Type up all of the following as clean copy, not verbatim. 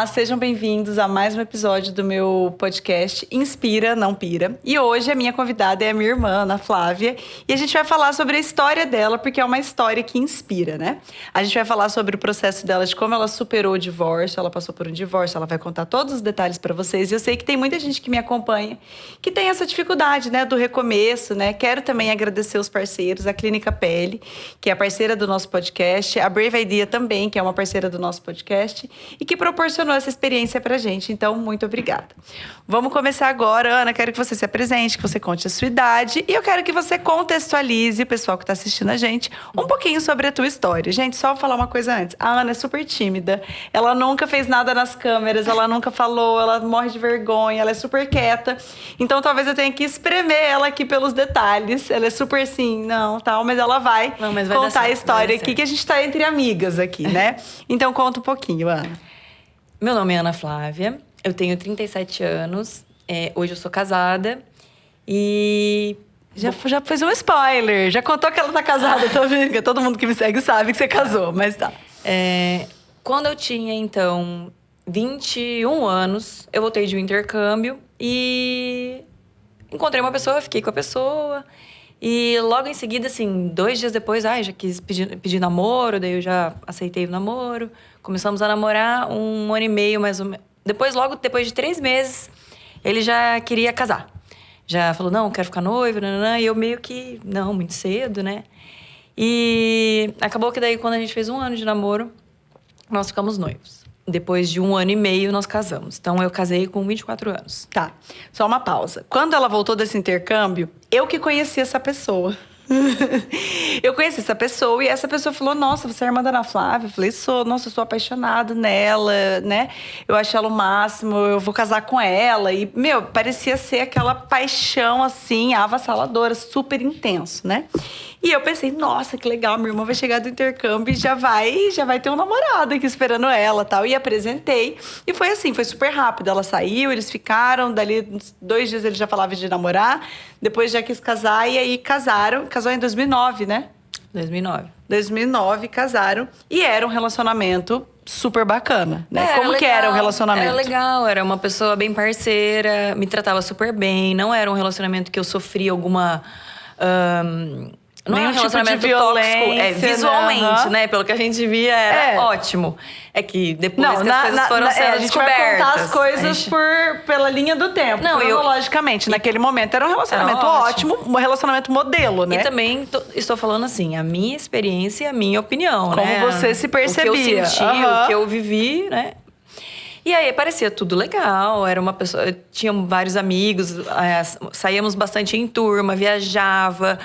Olá, sejam bem-vindos a mais um episódio do meu podcast Inspira, Não Pira. E hoje a minha convidada é a minha irmã, Ana Flávia, e a gente vai falar sobre a história dela, porque é uma história que inspira, né? A gente vai falar sobre o processo dela, de como ela superou o divórcio, ela passou por um divórcio, ela vai contar todos os detalhes para vocês. E eu sei que tem muita gente que me acompanha que tem essa dificuldade, né, do recomeço, né? Quero também agradecer os parceiros, a Clínica Pele, que é a parceira do nosso podcast, a Brave Idea também, que é uma parceira do nosso podcast, e que proporcionou essa experiência pra gente. Então, muito obrigada. Vamos começar agora. Ana, quero que você se apresente, que você conte a sua idade, e eu quero que você contextualize o pessoal que tá assistindo a gente um pouquinho sobre a tua história. Gente, só vou falar uma coisa antes. A Ana é super tímida, ela nunca fez nada nas câmeras, ela nunca falou, ela morre de vergonha, ela é super quieta. Então, talvez eu tenha que espremer ela aqui pelos detalhes. Ela é super assim, não, tal, mas ela vai, contar certo, a história aqui, que a gente tá entre amigas aqui, né? Então, conta um pouquinho, Ana. Meu nome é Ana Flávia, eu tenho 37 anos, hoje eu sou casada e... Já fez um spoiler, já contou que ela tá casada, tô vendo, todo mundo que me segue sabe que você casou, mas tá. Quando eu tinha, então, 21 anos, eu voltei de um intercâmbio e encontrei uma pessoa, fiquei com a pessoa. E logo em seguida, assim, 2 dias depois, já quis pedir namoro, daí eu já aceitei o namoro. Começamos a namorar 1 ano e meio, mais ou menos. Logo depois de 3 meses, ele já queria casar. Já falou, não, quero ficar noiva, nananã. E eu meio que, não, muito cedo, né? E acabou que daí, quando a gente fez 1 ano de namoro, nós ficamos noivos. Depois de 1 ano e meio, nós casamos. Então, eu casei com 24 anos. Tá, só uma pausa. Quando ela voltou desse intercâmbio, eu que conheci essa pessoa. Eu conheci essa pessoa e essa pessoa falou, nossa, você é irmã da Ana Flávia? Eu falei, sou. Nossa, eu sou apaixonada nela, né? Eu acho ela o máximo, eu vou casar com ela. E, parecia ser aquela paixão, assim, avassaladora, super intenso, né? E eu pensei, nossa, que legal, minha irmã vai chegar do intercâmbio e já vai ter um namorado aqui esperando ela, tal. E apresentei. E foi assim, foi super rápido. Ela saiu, eles ficaram, dali 2 dias ele já falava de namorar. Depois já quis casar e aí casaram. Casou em 2009, né? 2009. 2009, casaram. E era um relacionamento super bacana, né? Como que era o relacionamento? Era legal, era uma pessoa bem parceira, me tratava super bem. Não era um relacionamento que eu sofria alguma... Não é um relacionamento tipo de violência, tóxico, visualmente, né? Pelo que a gente via, era ótimo. É que depois que as coisas foram sendo a gente vai descobertas... contar as coisas pela linha do tempo, cronologicamente. Naquele momento era um relacionamento ótimo, um relacionamento modelo, né? E também estou falando assim, a minha experiência e a minha opinião, Como né? você se percebia. O que eu senti, o que eu vivi, né? E aí, parecia tudo legal, era uma pessoa... Eu tinha vários amigos, saíamos bastante em turma, viajava,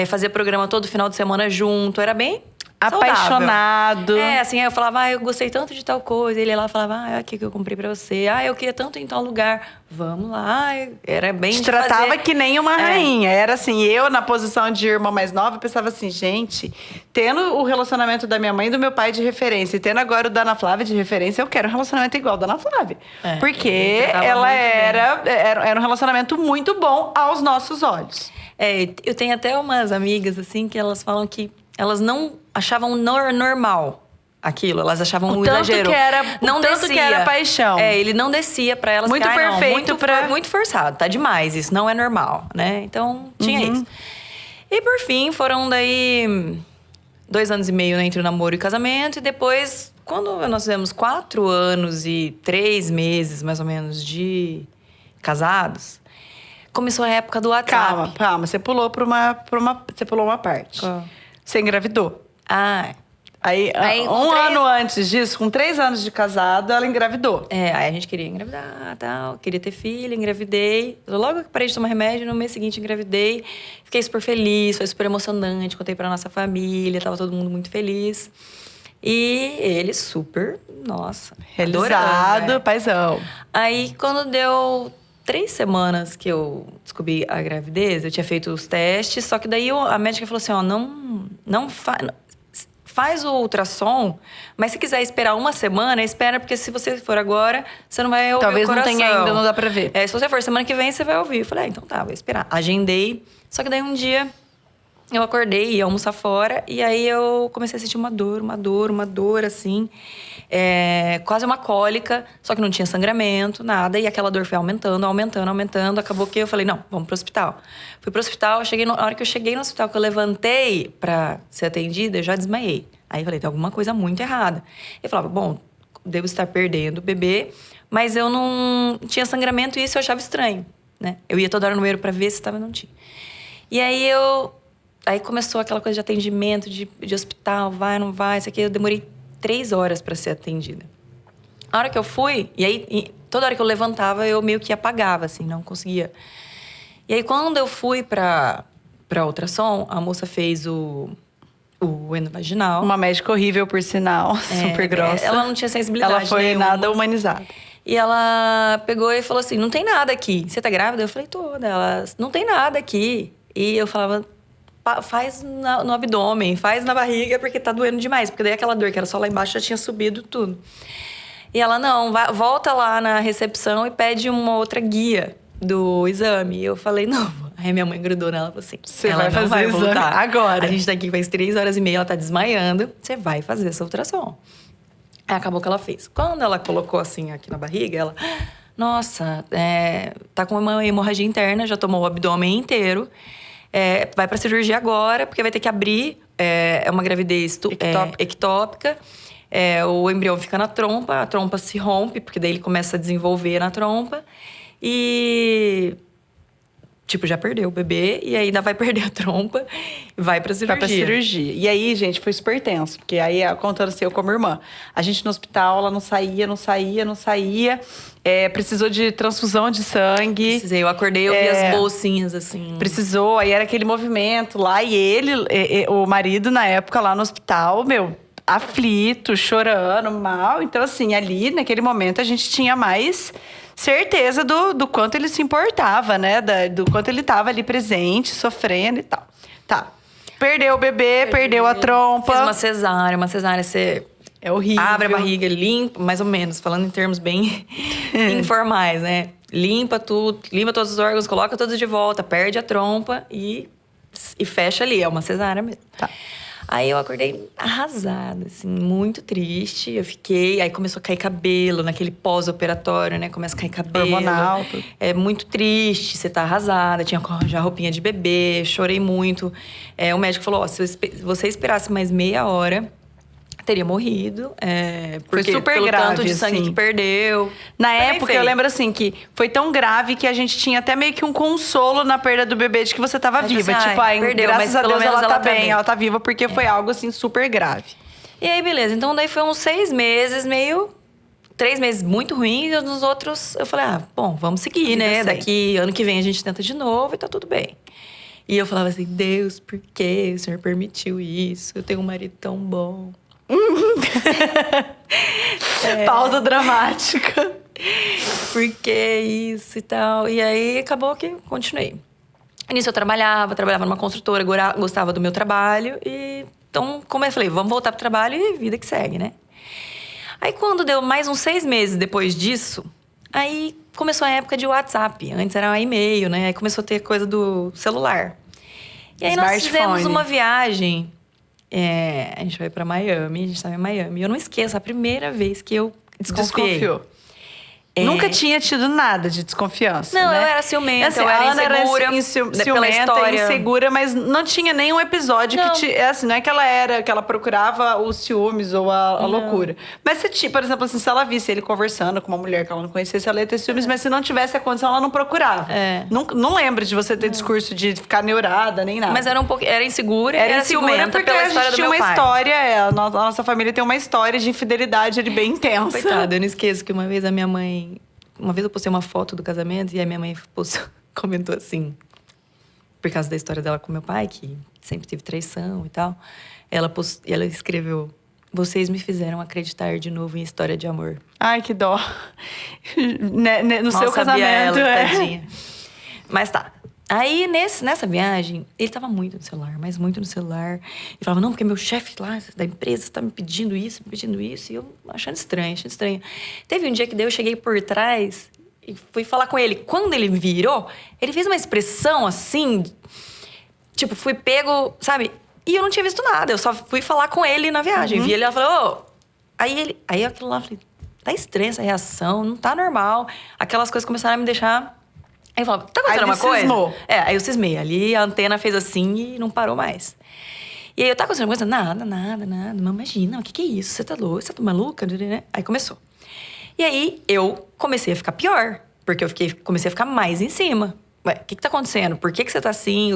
fazia programa todo final de semana junto, era bem apaixonado. Saudável. Assim, aí eu falava, eu gostei tanto de tal coisa. Ele lá falava, aqui que eu comprei pra você. Eu queria tanto ir em tal lugar. Vamos lá. Era bem te tratava que nem uma rainha. Era assim, eu na posição de irmã mais nova, pensava assim, gente, tendo o relacionamento da minha mãe e do meu pai de referência, e tendo agora o da Ana Flávia de referência, eu quero um relacionamento igual ao da Ana Flávia. Porque ela era um relacionamento muito bom aos nossos olhos. Eu tenho até umas amigas, assim, que elas falam que elas não achavam normal aquilo. Elas achavam um exagero. Não descia. Que era paixão. Ele não descia pra elas. Muito perfeito. Muito forçado. Tá demais. Isso não é normal, né? Então, tinha isso. E por fim, foram daí 2 anos e meio, né, entre o namoro e o casamento. E depois, quando nós fizemos 4 anos e 3 meses, mais ou menos, de casados... Começou a época do WhatsApp. Calma. Você pulou você pulou uma parte. Você engravidou. Aí um ano antes disso, com 3 anos de casado, ela engravidou. Aí a gente queria engravidar, tal. Queria ter filho, engravidei. Logo que parei de tomar remédio, no mês seguinte engravidei. Fiquei super feliz, foi super emocionante. Contei pra nossa família, tava todo mundo muito feliz. E ele super, nossa, realizado, paizão. Aí, quando deu 3 semanas que eu descobri a gravidez, eu tinha feito os testes, só que daí a médica falou assim, não faz o ultrassom, mas se quiser esperar 1 semana, espera, porque se você for agora, você não vai ouvir o coração. Talvez não tenha ainda, não dá pra ver. Se você for semana que vem, você vai ouvir. Eu falei, então tá, vou esperar. Agendei, só que daí um dia Eu acordei, ia almoçar fora, e aí eu comecei a sentir uma dor, assim. Quase uma cólica, só que não tinha sangramento, nada. E aquela dor foi aumentando. Acabou que eu falei, não, vamos pro hospital. Fui pro hospital, na hora que eu cheguei no hospital, que eu levantei pra ser atendida, eu já desmaiei. Aí eu falei, tem alguma coisa muito errada. Eu falava, bom, devo estar perdendo o bebê, mas eu não tinha sangramento e isso eu achava estranho, né? Eu ia toda hora no banheiro pra ver se estava, não tinha. E aí começou aquela coisa de atendimento, de hospital, vai, não vai, isso aqui. Eu demorei 3 horas pra ser atendida. A hora que eu fui, toda hora que eu levantava, eu meio que apagava, assim, não conseguia. E aí, quando eu fui pra ultrassom, a moça fez o endovaginal. Uma médica horrível, por sinal, super grossa. Ela não tinha sensibilidade Ela foi nenhuma. nada humanizada. E ela pegou e falou assim, não tem nada aqui. Você tá grávida? Eu falei, tô. Ela, não tem nada aqui. E eu falava, faz no abdômen, faz na barriga, porque tá doendo demais. Porque daí aquela dor que era só lá embaixo já tinha subido tudo. E ela, não, volta lá na recepção e pede uma outra guia do exame. E eu falei, não. Aí minha mãe grudou nela e falou assim, Você ela vai fazer vai o exame voltar agora. A gente tá aqui faz 3 horas e meia, ela tá desmaiando. Você vai fazer essa ultrassom. Aí acabou que ela fez. Quando ela colocou assim aqui na barriga, ela... Nossa, tá com uma hemorragia interna, já tomou o abdômen inteiro. Vai pra cirurgia agora, porque vai ter que abrir. É uma gravidez ectópica. O embrião fica na trompa, a trompa se rompe, porque daí ele começa a desenvolver na trompa. E... Tipo, já perdeu o bebê e ainda vai perder a trompa e vai pra cirurgia. Vai pra cirurgia. E aí, gente, foi super tenso. Porque aí, contando assim, eu com a minha irmã. A gente no hospital, ela não saía. Precisou de transfusão de sangue. Precisei. Eu acordei, eu vi as bolsinhas, assim. Precisou. Aí era aquele movimento lá. E ele, o marido, na época, lá no hospital, aflito, chorando, mal. Então, assim, ali, naquele momento, a gente tinha mais... certeza do quanto ele se importava, né? Do quanto ele estava ali presente, sofrendo e tal. Tá. Perdeu o bebê, perdeu a trompa. Fiz uma cesárea, você... É horrível. Abre a barriga, limpa, mais ou menos, falando em termos bem informais, né? Limpa tudo, limpa todos os órgãos, coloca todos de volta, perde a trompa e fecha ali. É uma cesárea mesmo. Tá. Aí eu acordei arrasada, assim, muito triste. Eu fiquei... Aí começou a cair cabelo, naquele pós-operatório, né? Começa a cair cabelo. Hormonal. Tudo. É muito triste, você tá arrasada. Tinha já roupinha de bebê, chorei muito. O médico falou, ó, se você esperasse mais meia hora... teria morrido. Foi super pelo grave, tanto de sangue assim. que perdeu. Na Foi bem época, feio. eu lembro assim, que foi tão grave que a gente tinha até meio que um consolo na perda do bebê de que você tava Mas viva. assim, Tipo, perdeu, graças mas a pelo Deus menos ela tá ela tá bem, bem. ela tá viva, porque foi algo assim super grave. E aí, beleza. Então, daí foi uns 6 meses, 3 meses muito ruins. E nos outros, eu falei, bom, vamos seguir, né? Daqui, ano que vem, a gente tenta de novo e tá tudo bem. E eu falava assim, Deus, por que o Senhor permitiu isso? Eu tenho um marido tão bom. Pausa dramática. Por que isso e tal? E aí, acabou que continuei. Nisso eu trabalhava numa construtora, gostava do meu trabalho. Então, como eu falei, vamos voltar pro trabalho e vida que segue, né? Aí, quando deu mais uns 6 meses depois disso, aí começou a época de WhatsApp. Antes era e-mail, né? Aí começou a ter coisa do celular. E aí, nós fizemos uma viagem. A gente foi pra Miami, a gente tava em Miami. E eu não esqueço, a primeira vez que eu desconfiou. Nunca tinha tido nada de desconfiança, Não, né? eu era ciumenta, assim, eu era a Ana insegura. Era pela história. insegura, mas não tinha nenhum episódio Não. que... assim, não é que ela procurava os ciúmes ou a loucura. Mas se tinha, por exemplo, assim, se ela visse ele conversando com uma mulher que ela não conhecesse, ela ia ter ciúmes. Mas se não tivesse a condição, ela não procurava. Não lembro de você ter discurso de ficar neurada, nem nada. Mas era insegura e era insegura ciumenta porque pela a história gente do tinha meu uma pai. história, a nossa família tem uma história de infidelidade ali bem intensa. Coitada, eu não esqueço que uma vez a minha mãe... Uma vez eu postei uma foto do casamento e a minha mãe comentou assim... Por causa da história dela com meu pai, que sempre teve traição e tal. Ela escreveu... Vocês me fizeram acreditar de novo em história de amor. Ai, que dó. No seu Mal sabia casamento, ela, tadinha. Mas tá. Aí, nessa viagem, ele tava muito no celular, mas muito no celular. Ele falava, não, porque meu chefe lá da empresa tá me pedindo isso. E eu achando estranho. Teve um dia que daí eu cheguei por trás e fui falar com ele. Quando ele virou, ele fez uma expressão assim... Tipo, fui pego, sabe? E eu não tinha visto nada. Eu só fui falar com ele na viagem. Vi ele, ela falou... Ô. Aí aquilo lá, eu falei... Tá estranha essa reação, não tá normal. Aquelas coisas começaram a me deixar... Aí eu falava, tá acontecendo uma coisa? Cismou. Aí eu cismei. Ali a antena fez assim e não parou mais. E aí eu, tá acontecendo alguma coisa? Nada. Não, imagina, o que é isso? Você tá louca? Você tá maluca? Aí começou. E aí eu comecei a ficar pior. Porque eu comecei a ficar mais em cima. Ué, o que tá acontecendo? Por que você tá assim?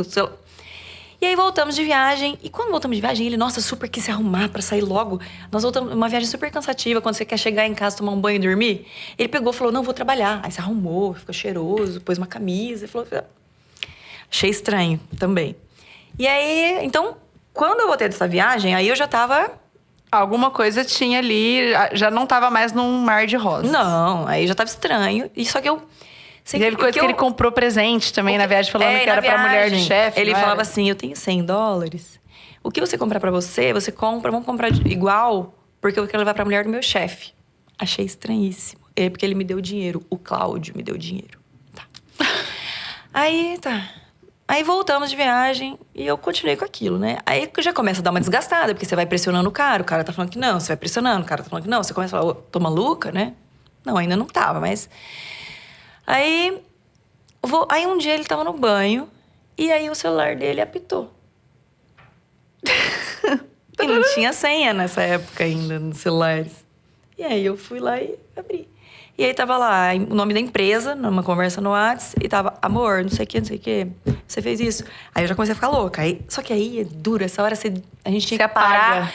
E aí voltamos de viagem. E quando voltamos de viagem, ele, nossa, super quis se arrumar pra sair logo. Nós voltamos, uma viagem super cansativa, quando você quer chegar em casa, tomar um banho e dormir. Ele pegou e falou, não, vou trabalhar. Aí se arrumou, ficou cheiroso, pôs uma camisa. Falou, achei estranho também. E aí, então, quando eu voltei dessa viagem, aí eu já tava... Alguma coisa tinha ali, já não tava mais num mar de rosas. Não, aí já tava estranho. E só que eu... E teve coisa que ele comprou presente também na viagem, falando que era pra mulher do chefe. Ele falava assim, eu tenho $100. O que você comprar pra você, você compra, vamos comprar igual, porque eu quero levar pra mulher do meu chefe. Achei estranhíssimo. É porque ele me deu dinheiro, o Cláudio me deu dinheiro. Tá. Aí voltamos de viagem e eu continuei com aquilo, né? Aí já começa a dar uma desgastada, porque você vai pressionando o cara tá falando que não, você vai pressionando, o cara tá falando que não, você começa a falar, tô maluca, né? Não, ainda não tava, mas... Aí um dia ele tava no banho e aí o celular dele apitou. E não tinha senha nessa época ainda nos celulares. E aí eu fui lá e abri. E aí tava lá o nome da empresa, numa conversa no WhatsApp, e tava, amor, não sei o que, você fez isso. Aí eu já comecei a ficar louca. Só que aí é duro, essa hora a gente tinha que parar.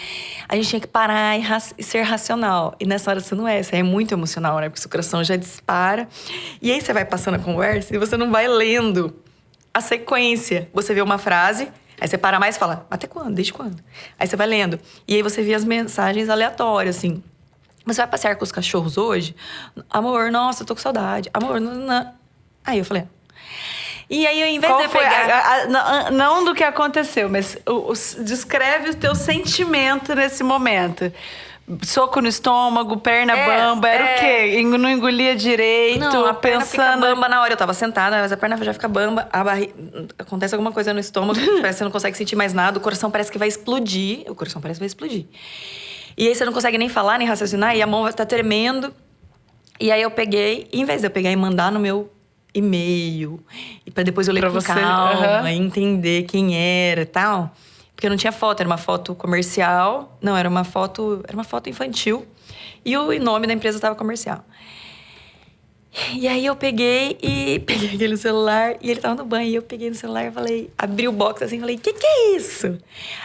A gente tinha que parar e ser racional. E nessa hora você não é, você é muito emocional, né? Porque seu coração já dispara. E aí você vai passando a conversa e você não vai lendo a sequência. Você vê uma frase, aí você para mais e fala, até quando? Desde quando? Aí você vai lendo. E aí você vê as mensagens aleatórias, assim. Você vai passear com os cachorros hoje? Amor, nossa, eu tô com saudade. Amor, não. Aí eu falei... E aí, ao invés de eu pegar... Não do que aconteceu, mas descreve o teu sentimento nesse momento. Soco no estômago, perna bamba, era o quê? Não engolia direito, não, a perna pensando... fica bamba na hora. Eu tava sentada, mas a perna já fica bamba. Acontece alguma coisa no estômago, parece que você não consegue sentir mais nada. O coração parece que vai explodir. E aí você não consegue nem falar, nem raciocinar. E a mão vai estar tremendo. E aí eu peguei, em vez de eu pegar e mandar no meu e-mail, e pra depois eu ler com calma, e entender quem era e tal. Porque não tinha foto, era uma foto comercial. Não, era uma foto infantil. E o nome da empresa estava comercial. E aí eu peguei aquele celular e ele tava no banho. E eu peguei no celular e falei, abri o box assim e falei, que é isso?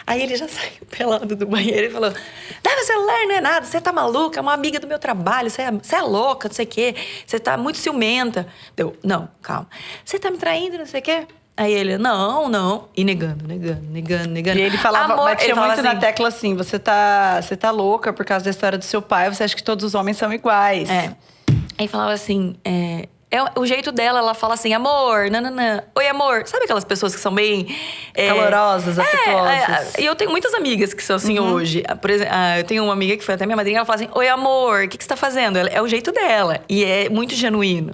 Aí ele já saiu pelado do banheiro e falou, dá meu celular, não é nada, você tá maluca, é uma amiga do meu trabalho, você é louca, não sei o quê, você tá muito ciumenta. Eu, não, calma. Você tá me traindo, não sei o quê? Aí ele, não. E negando. E ele falava, batia ele muito assim, na tecla assim, você tá louca por causa da história do seu pai, você acha que todos os homens são iguais. Aí falava assim, o jeito dela, ela fala assim, amor, nananã. Oi, amor. Sabe aquelas pessoas que são bem... calorosas, afetuosas. E eu tenho muitas amigas que são assim hoje. Por exemplo, eu tenho uma amiga que foi até minha madrinha, ela fala assim, oi, amor, o que você tá fazendo? É o jeito dela. E é muito genuíno.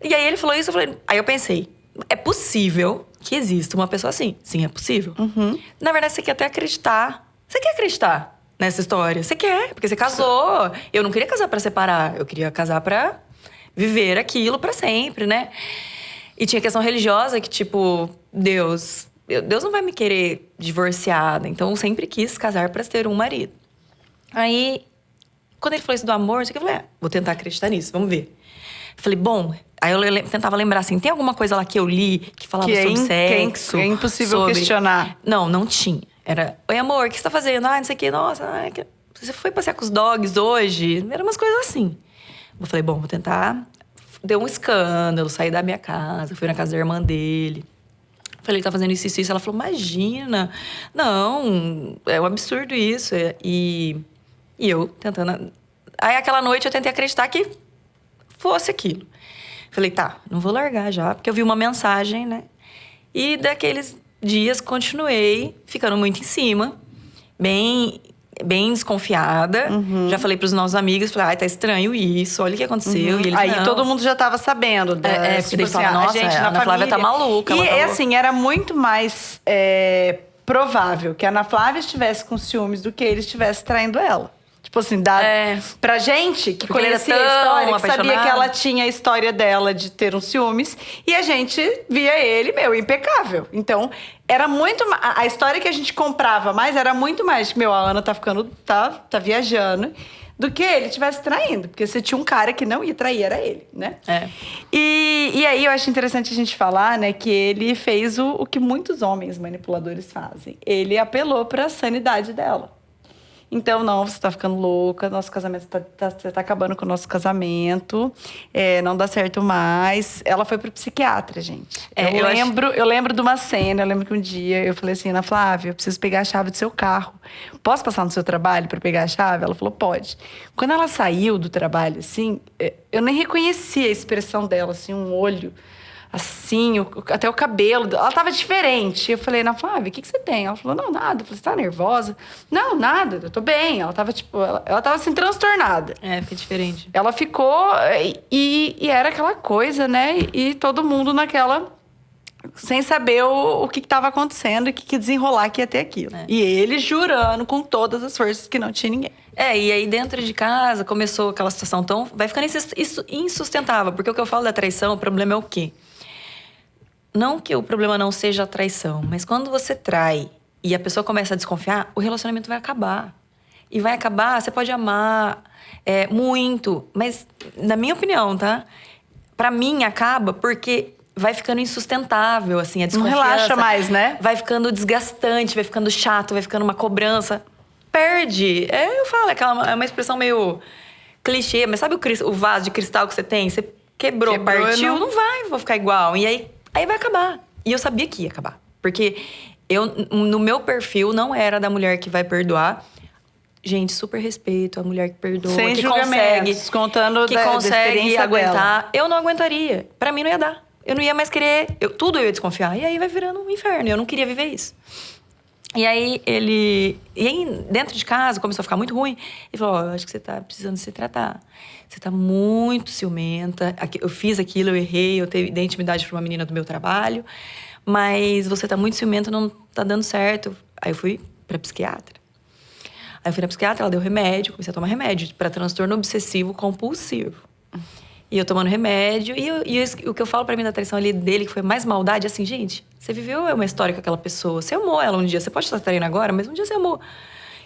E aí ele falou isso, aí eu pensei, é possível que exista uma pessoa assim. Sim, é possível. Na verdade, você quer até acreditar. Você quer acreditar nessa história? Você quer, porque você casou. Eu não queria casar pra separar. Eu queria casar pra viver aquilo pra sempre, né? E tinha questão religiosa que, tipo, Deus não vai me querer divorciada. Então, eu sempre quis casar pra ter um marido. Aí, quando ele falou isso do amor, eu falei, vou tentar acreditar nisso, vamos ver. Falei, bom... Aí eu tentava lembrar assim, tem alguma coisa lá que eu li que falava sobre sexo? Que é impossível questionar. Não tinha. Era, oi amor, o que você tá fazendo? Não sei o que, nossa, você foi passear com os dogs hoje? Eram umas coisas assim. Eu falei, bom, vou tentar. Deu um escândalo, saí da minha casa, fui na casa da irmã dele. Falei, ele tá fazendo isso. Ela falou, imagina. Não, é um absurdo isso. E eu tentando... Aí aquela noite eu tentei acreditar que fosse aquilo. Falei, tá, não vou largar já, porque eu vi uma mensagem, né? E daqueles dias continuei ficando muito em cima, bem bem desconfiada. Já falei pros nossos amigos, falei, ai, tá estranho isso, olha o que aconteceu. E eles, Aí não. todo mundo já tava sabendo. Porque daí fala, nossa, a Ana Flávia tá maluca. E ela tá louca. assim, era muito mais provável que a Ana Flávia estivesse com ciúmes do que ele estivesse traindo ela. Tipo assim, pra gente que Porque ele era conhecia a tão história, que sabia apaixonado. que ela tinha a história dela de ter uns ciúmes, e a gente via ele, impecável. Então, era muito. A história que a gente comprava mais era muito mais de, a Ana tá ficando. tá viajando. Do que ele estivesse traindo. Porque você tinha um cara que não ia trair, era ele, né? E aí eu acho interessante a gente falar, né, que ele fez o que muitos homens manipuladores fazem. Ele apelou pra sanidade dela. Então, não, você tá ficando louca, nosso casamento você tá acabando com o nosso casamento, não dá certo mais. Ela foi pro psiquiatra, gente. Eu lembro de uma cena, eu lembro que um dia eu falei assim, Ana Flávia, eu preciso pegar a chave do seu carro. Posso passar no seu trabalho para pegar a chave? Ela falou, pode. Quando ela saiu do trabalho, assim, eu nem reconheci a expressão dela, assim, um olho assim, até o cabelo. Ela tava diferente. Eu falei, Ana Flávia, o que você tem? Ela falou, não, nada. Eu falei, você tá nervosa? Não, nada, eu tô bem. Ela tava, tipo, ela tava assim, transtornada. Fica diferente. Ela ficou, e era aquela coisa, né? E todo mundo naquela, sem saber o que tava acontecendo e que desenrolar que ia ter aquilo. E ele jurando com todas as forças que não tinha ninguém. E aí dentro de casa começou aquela situação tão... Vai ficando insustentável. Porque o que eu falo da traição, o problema é o quê? Não que o problema não seja a traição, mas quando você trai e a pessoa começa a desconfiar, o relacionamento vai acabar. E vai acabar, você pode amar muito, mas na minha opinião, tá? Pra mim, acaba porque vai ficando insustentável, assim, a desconfiança. Não relaxa mais, né? Vai ficando desgastante, vai ficando chato, vai ficando uma cobrança. Perde. Eu falo, é uma expressão meio clichê, mas sabe o vaso de cristal que você tem? Você quebrou partiu, não vou ficar igual. E aí vai acabar. E eu sabia que ia acabar. Porque no meu perfil, não era da mulher que vai perdoar. Gente, super respeito a mulher que perdoa. Sem que julgamentos, contando que da consegue experiência aguentar. dela. Eu não aguentaria. Pra mim, não ia dar. Eu não ia mais querer... tudo eu ia desconfiar. E aí vai virando um inferno. Eu não queria viver isso. E aí, dentro de casa, começou a ficar muito ruim. Ele falou, eu acho que você tá precisando se tratar. Você tá muito ciumenta. Eu fiz aquilo, eu errei. Eu dei intimidade pra uma menina do meu trabalho. Mas você tá muito ciumenta, não tá dando certo. Aí eu fui pra psiquiatra. Aí eu fui na psiquiatra, ela deu remédio. Comecei a tomar remédio pra transtorno obsessivo compulsivo. E eu tomando remédio. E o que eu falo pra mim da traição ali dele, que foi mais maldade, assim, gente, você viveu uma história com aquela pessoa. Você amou ela um dia. Você pode estar traindo agora, mas um dia você amou.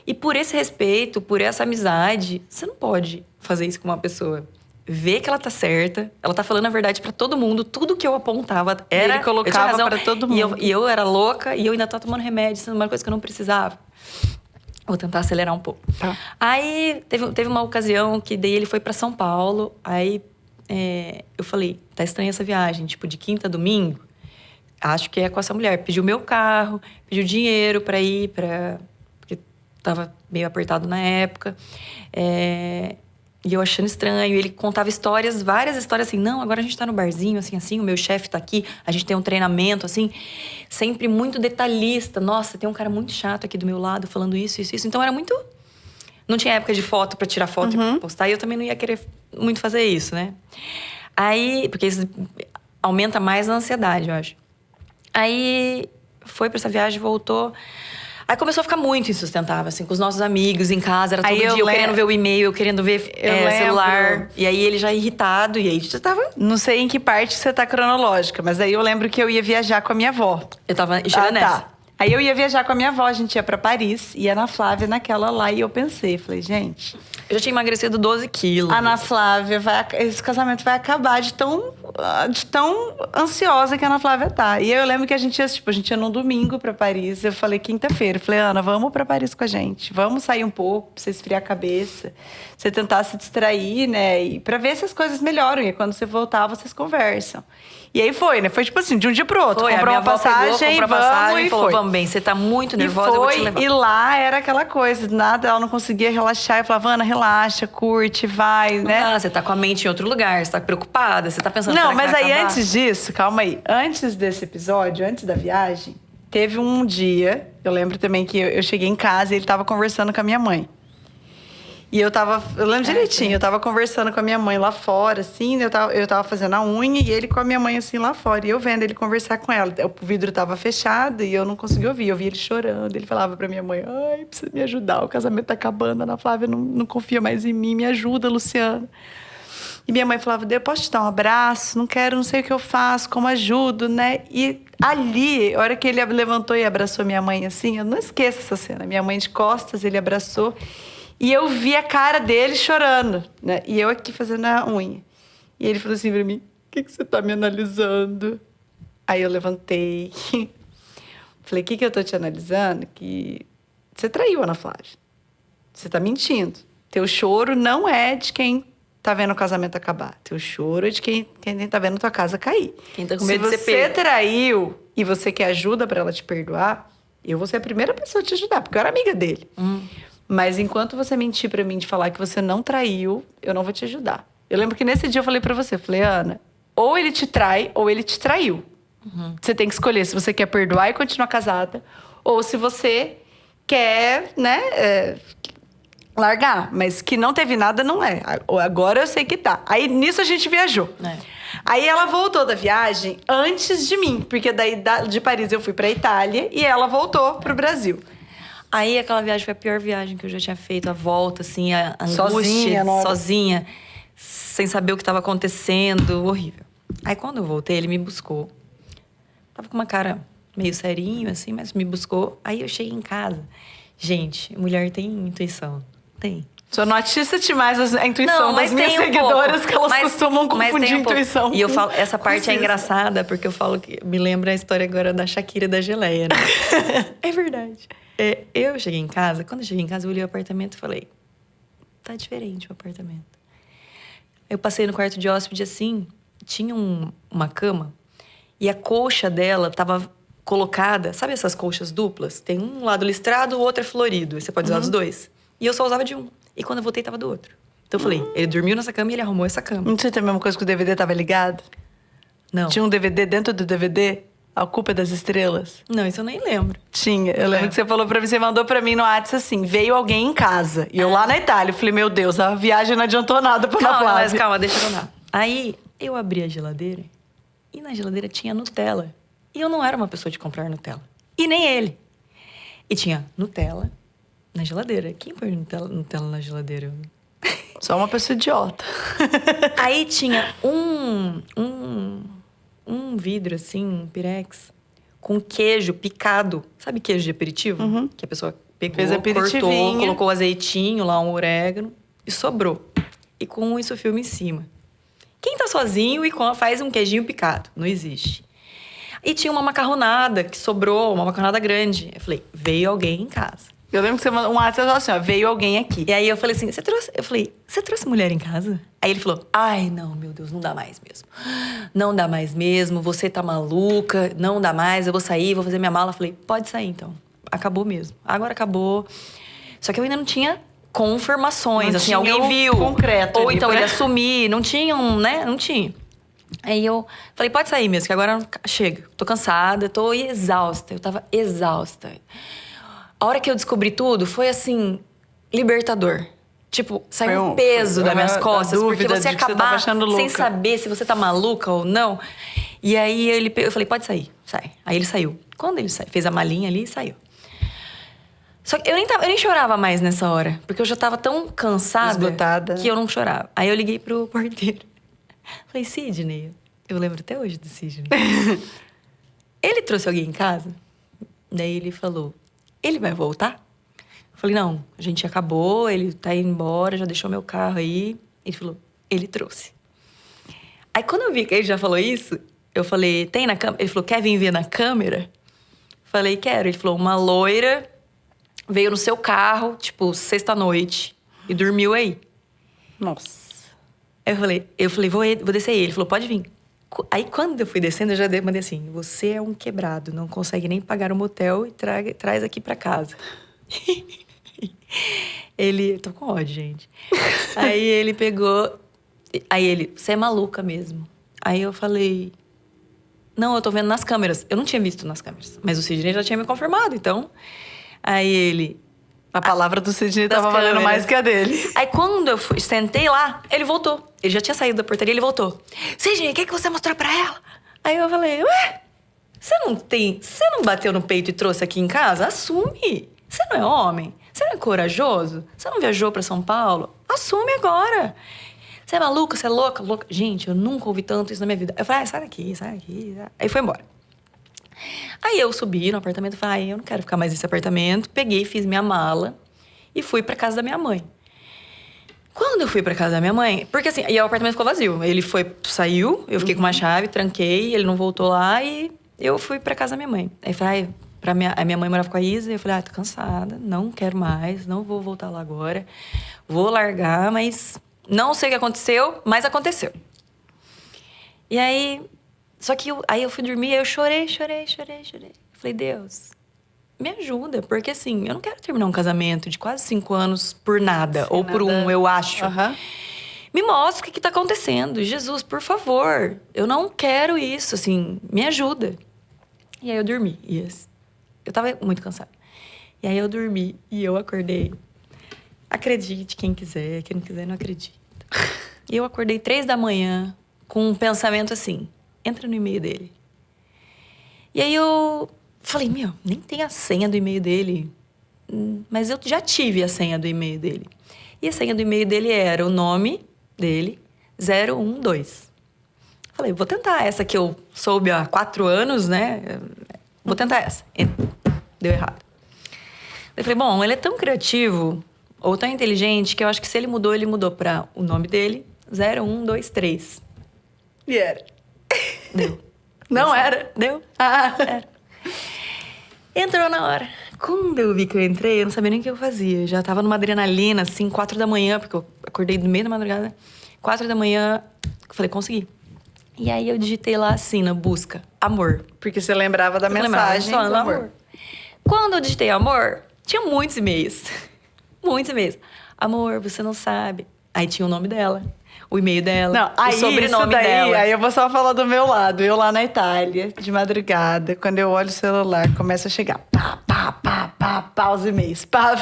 E por esse respeito, por essa amizade, você não pode fazer isso com uma pessoa. Ver que ela tá certa, ela tá falando a verdade pra todo mundo. Tudo que eu apontava era... Ele colocava pra todo mundo. E eu era louca e eu ainda tava tomando remédio, sendo uma coisa que eu não precisava. Vou tentar acelerar um pouco. Aí teve uma ocasião que daí ele foi pra São Paulo. Aí eu falei, tá estranha essa viagem, tipo, de quinta a domingo. Acho que é com essa mulher. Pediu meu carro, pediu dinheiro pra ir, porque tava meio apertado na época. E eu achando estranho. Ele contava várias histórias assim. Não, agora a gente tá no barzinho, assim. O meu chefe tá aqui. A gente tem um treinamento, assim. Sempre muito detalhista. Nossa, tem um cara muito chato aqui do meu lado falando isso. Então era muito... Não tinha época de foto pra tirar foto e postar. E eu também não ia querer muito fazer isso, né? Aí... Porque isso aumenta mais a ansiedade, eu acho. Aí foi pra essa viagem, voltou... Aí começou a ficar muito insustentável, assim, com os nossos amigos em casa. Era todo dia eu querendo ver o e-mail, eu querendo ver celular. E aí ele já irritado, e aí já tava... Não sei em que parte você tá cronológica, mas aí eu lembro que eu ia viajar com a minha avó. Eu tava chegando nessa. Tá. Aí eu ia viajar com a minha avó, a gente ia pra Paris, ia na Flávia naquela lá, e eu pensei, falei, gente... Eu já tinha emagrecido 12 quilos. A Ana Flávia, esse casamento vai acabar de tão ansiosa que a Ana Flávia tá. E eu lembro que a gente ia num domingo pra Paris. Eu falei, quinta-feira. Eu falei, Ana, vamos pra Paris com a gente. Vamos sair um pouco, pra você esfriar a cabeça. Você tentar se distrair, né? E pra ver se as coisas melhoram. E quando você voltar, vocês conversam. E aí foi, né? Foi tipo assim, de um dia pro outro. Foi, comprou uma passagem, e falou, vamos bem, você tá muito nervosa, eu vou te levar. E lá era aquela coisa, nada, ela não conseguia relaxar. Eu falava, Ana, relaxa, curte, vai, né? Ah, você tá com a mente em outro lugar, você tá preocupada, você tá pensando... Não, mas aí antes disso, calma aí. Antes desse episódio, antes da viagem, Teve um dia, eu lembro também que eu cheguei em casa e ele tava conversando com a minha mãe. E eu lembro direitinho, eu tava conversando com a minha mãe lá fora, assim, né? Eu tava fazendo a unha e ele com a minha mãe, assim, lá fora. E eu vendo ele conversar com ela. O vidro tava fechado e eu não conseguia ouvir. Eu vi ele chorando. Ele falava pra minha mãe, ai, precisa me ajudar, o casamento tá acabando. A Ana Flávia não confia mais em mim, me ajuda, Luciana. E minha mãe falava, eu posso te dar um abraço? Não quero, não sei o que eu faço, como ajudo, né? E ali, a hora que ele levantou e abraçou minha mãe, assim, eu não esqueço essa cena. Minha mãe de costas, ele abraçou. E eu vi a cara dele chorando, né? E eu aqui fazendo a unha. E ele falou assim pra mim, o que você tá me analisando? Aí eu levantei. Falei, o que eu tô te analisando? Que você traiu a Ana Flávia. Você tá mentindo. Teu choro não é de quem tá vendo o casamento acabar. Teu choro é de quem tá vendo tua casa cair. Quem tá com medo de ser Se pego. você traiu e você quer ajuda pra ela te perdoar, eu vou ser a primeira pessoa a te ajudar, porque eu era amiga dele. Mas enquanto você mentir pra mim de falar que você não traiu, eu não vou te ajudar. Eu lembro que nesse dia eu falei pra você, falei, Ana, ou ele te trai ou ele te traiu. Você tem que escolher se você quer perdoar e continuar casada, ou se você quer, né, largar. Mas que não teve nada, não é. Agora eu sei que tá. Aí nisso a gente viajou. Aí ela voltou da viagem antes de mim, porque daí de Paris eu fui pra Itália e ela voltou pro Brasil. Aí aquela viagem foi a pior viagem que eu já tinha feito. A volta, assim, a Sozinha, angústia, sozinha, sem saber o que estava acontecendo. Horrível. Aí quando eu voltei, ele me buscou. Tava com uma cara meio serinho, assim, mas me buscou. Aí eu cheguei em casa. Gente, mulher tem intuição. Tem. Só não atiça demais a intuição das minhas seguidoras, que elas costumam confundir intuição. E eu falo, essa parte é engraçada, porque eu falo que me lembra a história agora da Shakira e da geleia, né? É verdade. Eu cheguei em casa, quando eu cheguei em casa, eu olhei o apartamento e falei, tá diferente o apartamento. Eu passei no quarto de hóspede assim, tinha uma cama, e a colcha dela tava colocada, sabe essas colchas duplas? Tem um lado listrado, o outro é florido, e você pode usar os dois. E eu só usava de um. E quando eu voltei, tava do outro. Então eu falei, ele dormiu nessa cama e ele arrumou essa cama. Não tinha a mesma coisa que o DVD tava ligado? Não. Tinha um DVD dentro do DVD? A Culpa é das Estrelas? Não, isso eu nem lembro. Tinha. Eu lembro que você falou pra mim, você mandou pra mim no WhatsApp assim, veio alguém em casa. E eu lá na Itália, eu falei, meu Deus, a viagem não adiantou nada pra Ana Flávia. Mas calma, deixa eu contar. Aí, eu abri a geladeira e na geladeira tinha Nutella. E eu não era uma pessoa de comprar Nutella. E nem ele. E tinha Nutella na geladeira. Quem põe Nutella na geladeira? Só uma pessoa idiota. Aí tinha um vidro, assim, um pirex, com queijo picado. Sabe queijo de aperitivo? Que a pessoa pegou, fez cortou, colocou azeitinho lá, um orégano. E sobrou. E com isso filme em cima. Quem tá sozinho e faz um queijinho picado? Não existe. E tinha uma macarronada que sobrou, uma macarronada grande. Eu falei, veio alguém em casa. Eu lembro que você mandou um WhatsApp e falou assim, ó, veio alguém aqui. E aí eu falei assim, você trouxe mulher em casa? Aí ele falou, ai, não, meu Deus, não dá mais mesmo. Não dá mais mesmo, você tá maluca, não dá mais, eu vou sair, vou fazer minha mala. Eu falei, pode sair então. Acabou mesmo. Agora acabou. Só que eu ainda não tinha confirmações, Não assim, tinha alguém viu. concreto Ou ali, então né? ele assumir, não tinha né? Não tinha. Aí eu falei, pode sair mesmo, que agora chega. Tô cansada, tô exausta. Eu tava exausta. A hora que eu descobri tudo, foi assim, libertador. Tipo, saiu um peso das minhas costas. Porque você acabar sem saber se você tá maluca ou não. E aí eu falei, pode sair, sai. Aí ele saiu. Quando ele fez a malinha ali, saiu. Só que eu nem chorava mais nessa hora. Porque eu já tava tão cansada. Esgotada. Que eu não chorava. Aí eu liguei pro porteiro. Falei, Sidney, eu lembro até hoje do Sidney. Ele trouxe alguém em casa? Daí ele falou, ele vai voltar? Eu falei, não, a gente acabou, ele tá indo embora, já deixou meu carro aí. Ele falou, ele trouxe. Aí quando eu vi que ele já falou isso, eu falei, tem na câmera? Ele falou, quer vir ver na câmera? Falei, quero. Ele falou, uma loira veio no seu carro, tipo, sexta-noite, e dormiu aí. Nossa. Eu falei, vou descer aí. Ele falou, pode vir. Aí, quando eu fui descendo, eu já mandei assim, você é um quebrado, não consegue nem pagar um motel e traz aqui pra casa. Tô com ódio, gente. Aí ele pegou... Aí ele, você é maluca mesmo. Aí eu falei, Não, eu tô vendo nas câmeras. Eu não tinha visto nas câmeras, mas o Sidney já tinha me confirmado, então... Aí ele... A palavra do Sidney Das tava valendo câmeras. mais que a dele. Aí quando eu sentei lá, ele voltou. Ele já tinha saído da portaria, ele voltou. Sidney, o que você mostrou pra ela? Aí eu falei, ué, você não bateu no peito e trouxe aqui em casa? Assume. Você não é homem? Você não é corajoso? Você não viajou pra São Paulo? Assume agora. Você é maluca? Você é louca? Louca? Gente, eu nunca ouvi tanto isso na minha vida. Eu falei, sai daqui, sai daqui. Aí foi embora. Aí eu subi no apartamento e falei, eu não quero ficar mais nesse apartamento. Peguei, fiz minha mala e fui pra casa da minha mãe. Quando eu fui pra casa da minha mãe... Porque assim, e o apartamento ficou vazio. Ele saiu, eu fiquei com uma chave, tranquei, ele não voltou lá e eu fui pra casa da minha mãe. Aí falei, a minha mãe morava com a Isa e eu falei, tô cansada, não quero mais, não vou voltar lá agora. Vou largar, mas não sei o que aconteceu, mas aconteceu. E aí... Só que aí eu fui dormir, aí eu chorei. Falei, Deus, me ajuda. Porque assim, eu não quero terminar um casamento de quase 5 anos por nada. Ou por um, eu acho. Me mostra o que tá acontecendo. Jesus, por favor. Eu não quero isso, assim, me ajuda. E aí eu dormi. Eu tava muito cansada. E aí eu dormi e eu acordei. Acredite quem quiser não acredita. E eu acordei 3 da manhã com um pensamento assim... Entra no e-mail dele. E aí eu falei, nem tem a senha do e-mail dele. Mas eu já tive a senha do e-mail dele. E a senha do e-mail dele era o nome dele, 012. Falei, vou tentar essa que eu soube há 4 anos, né? Vou tentar essa. Deu errado. Eu falei, bom, ele é tão criativo ou tão inteligente que eu acho que se ele mudou para o nome dele, 0123. E era. Deu. Não era? Deu. Era. Entrou na hora. Quando eu vi que eu entrei, eu não sabia nem o que eu fazia. Eu já tava numa adrenalina, assim, 4 da manhã, porque eu acordei no meio da madrugada. 4 da manhã, eu falei, consegui. E aí eu digitei lá assim, na busca, amor. Porque você lembrava da mensagem do amor. Quando eu digitei amor, tinha muitos e-mails. Muitos e-mails. Amor, você não sabe. Aí tinha o nome dela. O e-mail dela, não, aí, o sobrenome isso daí, dela. Aí eu vou só falar do meu lado. Eu lá na Itália, de madrugada, quando eu olho o celular, começa a chegar pá, os e-mails. Pá.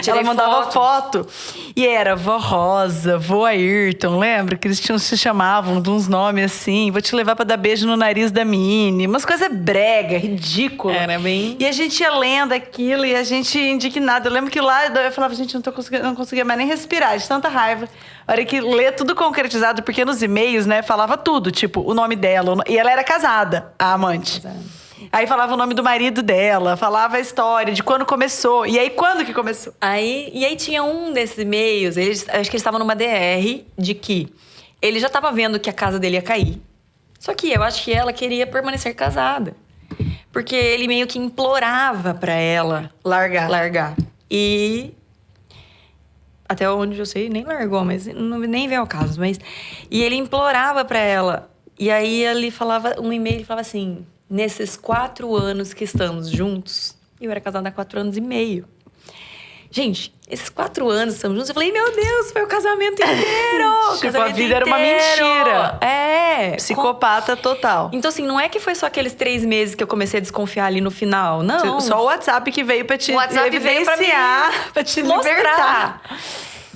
Ela mandava foto. E era vó Rosa, vô Ayrton, lembra? Que eles se chamavam de uns nomes assim. Vou te levar pra dar beijo no nariz da Mini. Umas coisas brega, ridícula. Era bem... E a gente ia lendo aquilo e a gente indignada. Eu lembro que lá eu falava, gente, não conseguia mais nem respirar, de tanta raiva. A hora que lê tudo concretizado, porque nos e-mails, né, falava tudo, tipo, o nome dela. E ela era casada, a amante. Exato. Aí falava o nome do marido dela, falava a história de quando começou. E aí, quando que começou? E aí tinha um desses e-mails, acho que eles estavam numa DR, de que ele já estava vendo que a casa dele ia cair. Só que eu acho que ela queria permanecer casada. Porque ele meio que implorava pra ela largar. E... até onde eu sei, nem largou, mas nem veio ao caso. E ele implorava pra ela. E aí ele falava, um e-mail, ele falava assim, nesses 4 anos que estamos juntos, eu era casada há 4 anos e meio. Gente, esses 4 anos que estamos juntos, eu falei, meu Deus, foi o casamento inteiro! Tipo, a vida era uma mentira. É. Psicopata total. Então, assim, não é que foi só aqueles 3 meses que eu comecei a desconfiar ali no final, não. Só o WhatsApp que veio pra te evidenciar, pra te mostrar. libertar.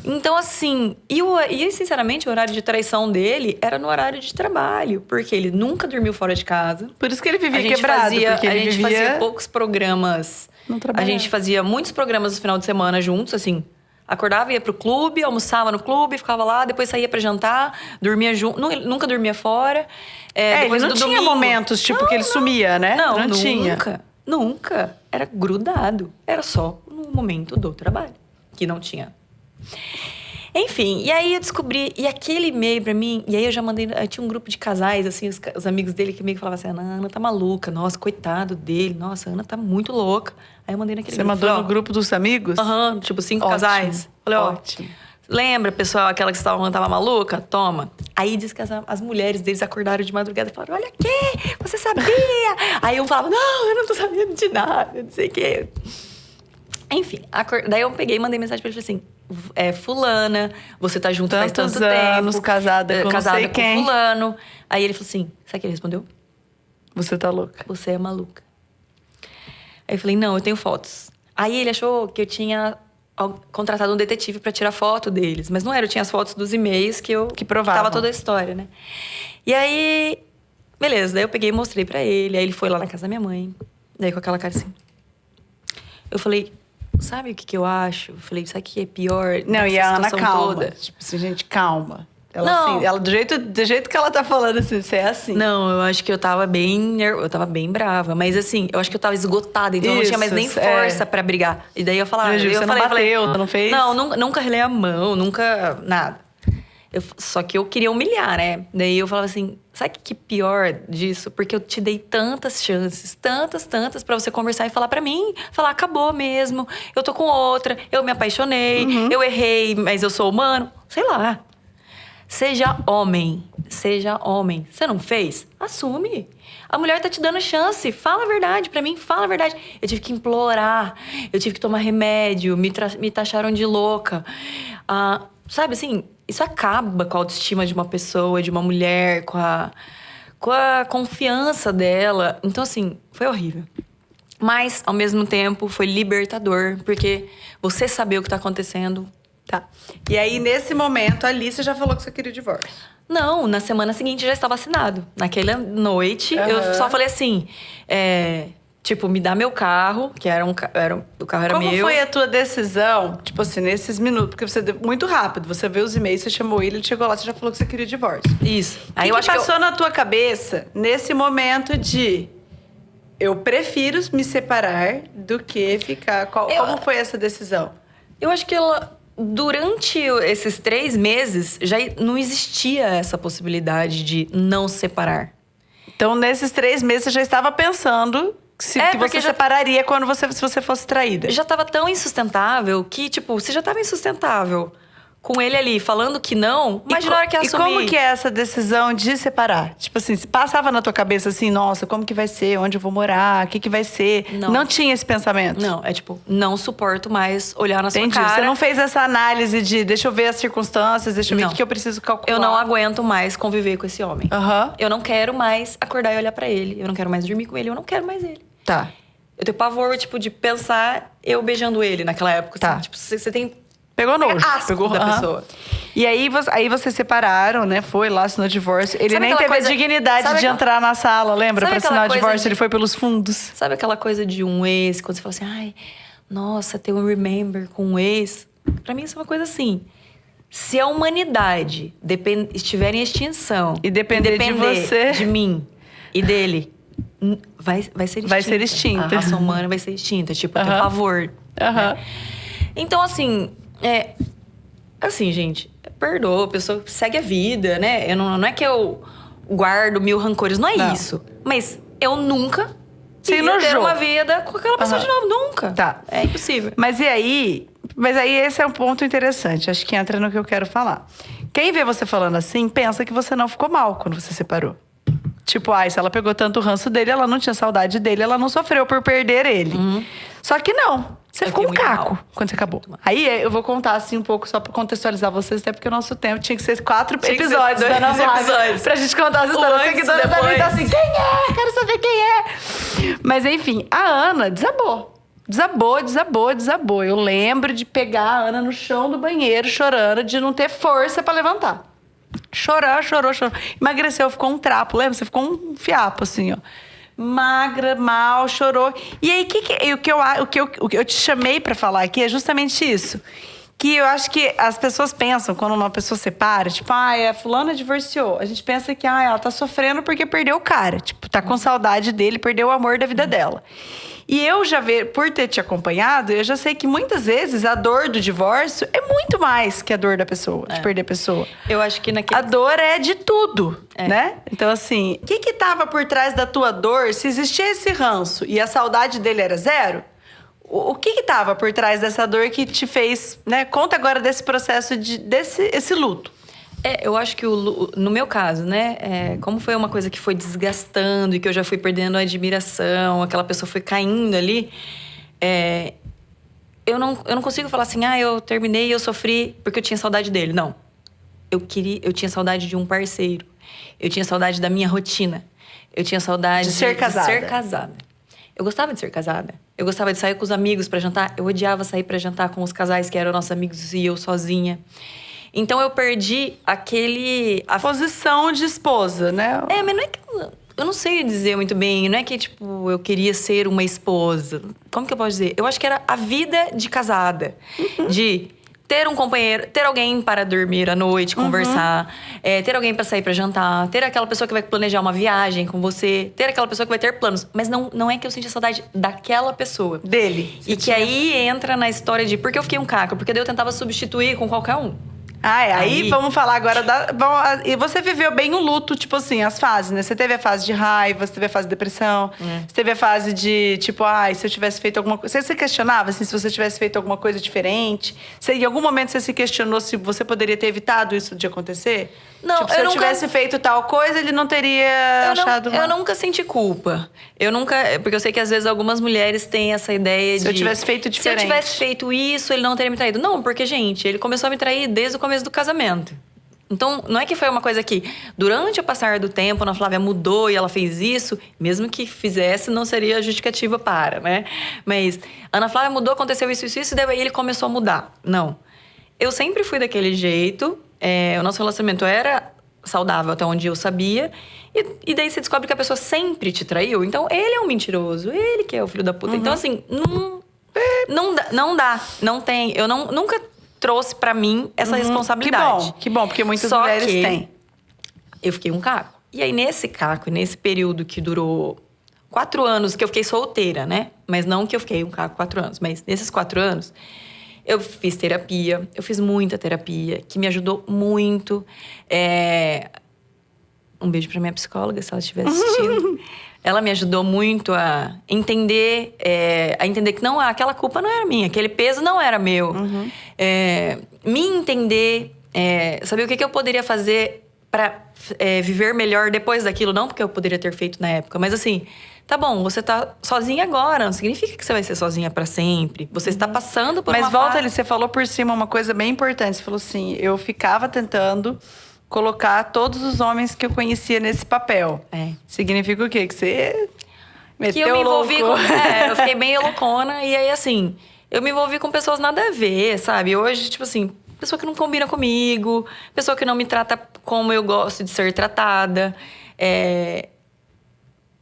Então, assim, e sinceramente, o horário de traição dele era no horário de trabalho, porque ele nunca dormiu fora de casa. Por isso que ele vivia quebrado, porque ele vivia... fazia poucos programas. Não A trabalhava. gente fazia muitos programas no final de semana juntos, assim. Acordava, ia pro clube, almoçava no clube, ficava lá, depois saía pra jantar, dormia junto, nunca dormia fora. Ele não tinha momentos, tipo, que ele sumia, né? Não tinha. Nunca. Era grudado. Era só no momento do trabalho, que não tinha. Enfim, e aí eu descobri, e aquele e-mail pra mim, e aí eu já mandei, tinha um grupo de casais, assim, os amigos dele que meio que falavam assim, a Ana tá maluca, nossa, coitado dele, nossa, a Ana tá muito louca. Aí eu mandei naquele grupo. Você mandou no grupo dos amigos? Aham, tipo 5 Ótimo, casais. Falei, ótimo. Lembra, pessoal, aquela que tava maluca? Toma. Aí diz que as mulheres deles acordaram de madrugada e falaram, olha aqui, você sabia? Aí eu falava, não, eu não tô sabendo de nada, não sei o quê. Enfim, daí eu peguei e mandei mensagem pra ele, falei assim, fulana, você tá junto faz tanto anos, tempo. casada com não sei com quem. fulano. Aí ele falou assim, sabe o que ele respondeu? Você tá louca. Você é maluca. Aí eu falei, não, eu tenho fotos. Aí ele achou que eu tinha contratado um detetive pra tirar foto deles. Mas não era, eu tinha as fotos dos e-mails que provavam. tava toda a história, né? E aí, beleza, daí eu peguei e mostrei pra ele. Aí ele foi lá na casa da minha mãe. Daí com aquela cara assim. Eu falei, sabe o que eu acho? Eu falei, sabe o que é pior? Não, e a Ana calma. Toda? Tipo assim, gente, calma. Ela, Não. assim, ela, do jeito que ela tá falando, assim, você é assim. Não, eu acho que eu tava eu tava bem brava. Mas assim, eu acho que eu tava esgotada. Então eu não tinha mais nem força pra brigar. E daí eu falava... Ju, você não bateu, você não fez? Não, nunca relei a mão, nunca... Nada. Só que eu queria humilhar, né? Daí eu falava assim, sabe o que é pior disso? Porque eu te dei tantas chances, tantas pra você conversar e falar pra mim. Falar, acabou mesmo, eu tô com outra, eu me apaixonei, eu errei, mas eu sou humano. Sei lá. Seja homem. Você não fez? Assume. A mulher tá te dando chance. Fala a verdade pra mim, fala a verdade. Eu tive que implorar, eu tive que tomar remédio, me taxaram de louca. Sabe assim, isso acaba com a autoestima de uma pessoa, de uma mulher, com a confiança dela. Então, assim, foi horrível. Mas, ao mesmo tempo, foi libertador, porque você saber o que tá acontecendo. Tá. E aí, nesse momento, ali, você já falou que você queria o divórcio. Não, na semana seguinte já estava assinado. Naquela noite, eu só falei assim... tipo, me dá meu carro, que o carro era meu. Como foi a tua decisão, tipo assim, nesses minutos? Porque você deu muito rápido. Você viu os e-mails, você chamou ele chegou lá, você já falou que você queria o divórcio. Isso. Aí eu acho que passou na tua cabeça nesse momento de... Eu prefiro me separar do que ficar... Como foi essa decisão? Eu acho que durante esses 3 meses, já não existia essa possibilidade de não separar. Então, nesses 3 meses, você já estava pensando que você separaria se você fosse traída. Já estava tão insustentável que, tipo, você já estava insustentável com ele ali, falando que não, mas na hora que assumir... E como que é essa decisão de separar? Tipo assim, se passava na tua cabeça assim, nossa, como que vai ser? Onde eu vou morar? O que vai ser? Não tinha esse pensamento? Não, é tipo, não suporto mais olhar na sua cara. Você não fez essa análise de, deixa eu ver as circunstâncias, deixa eu ver o que eu preciso calcular. Eu não aguento mais conviver com esse homem. Eu não quero mais acordar e olhar pra ele. Eu não quero mais dormir com ele, eu não quero mais ele. Tá. Eu tenho pavor, tipo, de pensar eu beijando ele naquela época. Tá. Assim, tipo, você tem... Pegou nojo. Pegou da pessoa. E aí vocês separaram, né? Foi lá, assinou o divórcio. Ele nem teve a dignidade de entrar na sala, lembra? Pra assinar o divórcio, ele foi pelos fundos. Sabe aquela coisa de um ex, quando você fala assim, ai, nossa, ter um remember com um ex? Pra mim isso é uma coisa assim. Se a humanidade estiver em extinção... E depender de você... de mim e dele, vai ser extinta. Vai ser extinta. A raça humana vai ser extinta. Tipo, eu tenho pavor. Né? Então, assim... Assim, gente, perdoa, a pessoa segue a vida, né? Não é que eu guardo 1000 rancores, não é isso. Mas eu nunca iria ter uma vida com aquela pessoa de novo, nunca. Tá. É impossível. Mas aí esse é um ponto interessante, acho que entra no que eu quero falar. Quem vê você falando assim, pensa que você não ficou mal quando você separou. Tipo, se ela pegou tanto ranço dele, ela não tinha saudade dele, ela não sofreu por perder ele. Só que não. Você ficou um caco quando você acabou. Aí eu vou contar assim um pouco só pra contextualizar vocês, até porque o nosso tempo tinha que ser 4 episódios da nossa live. Pra gente contar essa história. Os seguidores também tá assim, quem é? Quero saber quem é. Mas enfim, a Ana desabou. Eu lembro de pegar a Ana no chão do banheiro, chorando, de não ter força pra levantar. Chorou. Emagreceu, ficou um trapo, lembra? Você ficou um fiapo, assim, ó. Magra, mal, chorou. E aí, o que eu te chamei pra falar aqui é justamente isso. Que eu acho que as pessoas pensam, quando uma pessoa separa, tipo, a fulana divorciou. A gente pensa que, ela tá sofrendo porque perdeu o cara. Tipo, tá com saudade dele, perdeu o amor da vida dela. E eu já por ter te acompanhado, eu já sei que muitas vezes a dor do divórcio é muito mais que a dor da pessoa, de perder a pessoa. Eu acho que a dor é de tudo, né? Então, assim, o que tava por trás da tua dor? Se existia esse ranço e a saudade dele era zero, o que tava por trás dessa dor que te fez, né? Conta agora desse processo, esse luto. Eu acho que no meu caso, né? Como foi uma coisa que foi desgastando e que eu já fui perdendo a admiração, aquela pessoa foi caindo ali, eu não consigo falar assim, eu terminei e eu sofri porque eu tinha saudade dele. Não. Eu tinha saudade de um parceiro. Eu tinha saudade da minha rotina. Eu tinha saudade De ser casada. ser casada. Eu gostava de ser casada. Eu gostava de sair com os amigos pra jantar. Eu odiava sair pra jantar com os casais que eram nossos amigos e eu sozinha. Então eu perdi A posição de esposa, né? Mas não é que eu não sei dizer muito bem. Não é que, tipo, eu queria ser uma esposa. Como que eu posso dizer? Eu acho que era a vida de casada. De ter um companheiro, ter alguém para dormir à noite, conversar. Ter alguém para sair para jantar. Ter aquela pessoa que vai planejar uma viagem com você. Ter aquela pessoa que vai ter planos. Mas não é que eu sentia saudade daquela pessoa. Dele. E que aí entra na história de... Por que eu fiquei um caco? Porque daí eu tentava substituir com qualquer um. Aí vamos falar agora e você viveu bem o luto, tipo assim, as fases, né? Você teve a fase de raiva, você teve a fase de depressão, você teve a fase de, tipo, se eu tivesse feito alguma coisa... Você se questionava, assim, se você tivesse feito alguma coisa diferente? Em algum momento você se questionou se você poderia ter evitado isso de acontecer? Não, tipo, se eu tivesse feito tal coisa, ele não teria achado mal. Eu nunca senti culpa. Porque eu sei que às vezes algumas mulheres têm essa ideia de... Se eu tivesse feito diferente. Se eu tivesse feito isso, ele não teria me traído. Não, porque, gente, ele começou a me trair desde o começo do casamento. Então, não é que foi uma coisa que, durante o passar do tempo, Ana Flávia mudou e ela fez isso. Mesmo que fizesse, não seria justificativa para, né? Mas, Ana Flávia mudou, aconteceu isso, e daí ele começou a mudar. Não. Eu sempre fui daquele jeito. O nosso relacionamento era saudável até onde eu sabia. E daí você descobre que a pessoa sempre te traiu. Então, ele é um mentiroso. Ele que é o filho da puta. Então, assim, não dá. Não tem. Eu nunca trouxe pra mim essa responsabilidade. Que bom, porque muitas mulheres têm. Eu fiquei um caco. E aí, nesse período que durou 4 anos, que eu fiquei solteira, né? Mas não que eu fiquei um caco 4 anos. Mas nesses 4 anos... Eu fiz terapia, eu fiz muita terapia, que me ajudou muito. Um beijo pra minha psicóloga, se ela estiver assistindo. Ela me ajudou muito a entender que não, aquela culpa não era minha, aquele peso não era meu. Me entender, saber o que eu poderia fazer pra viver melhor depois daquilo. Não porque eu poderia ter feito na época, mas assim... Tá bom, você tá sozinha agora, não significa que você vai ser sozinha pra sempre. Você está passando por uma Mas volta ali, você falou por cima uma coisa bem importante. Você falou assim, eu ficava tentando colocar todos os homens que eu conhecia nesse papel. Significa o quê? Que você meteu que eu me envolvi louco. Eu fiquei bem loucona. E aí, assim, eu me envolvi com pessoas nada a ver, sabe? Hoje, tipo assim, pessoa que não combina comigo. Pessoa que não me trata como eu gosto de ser tratada.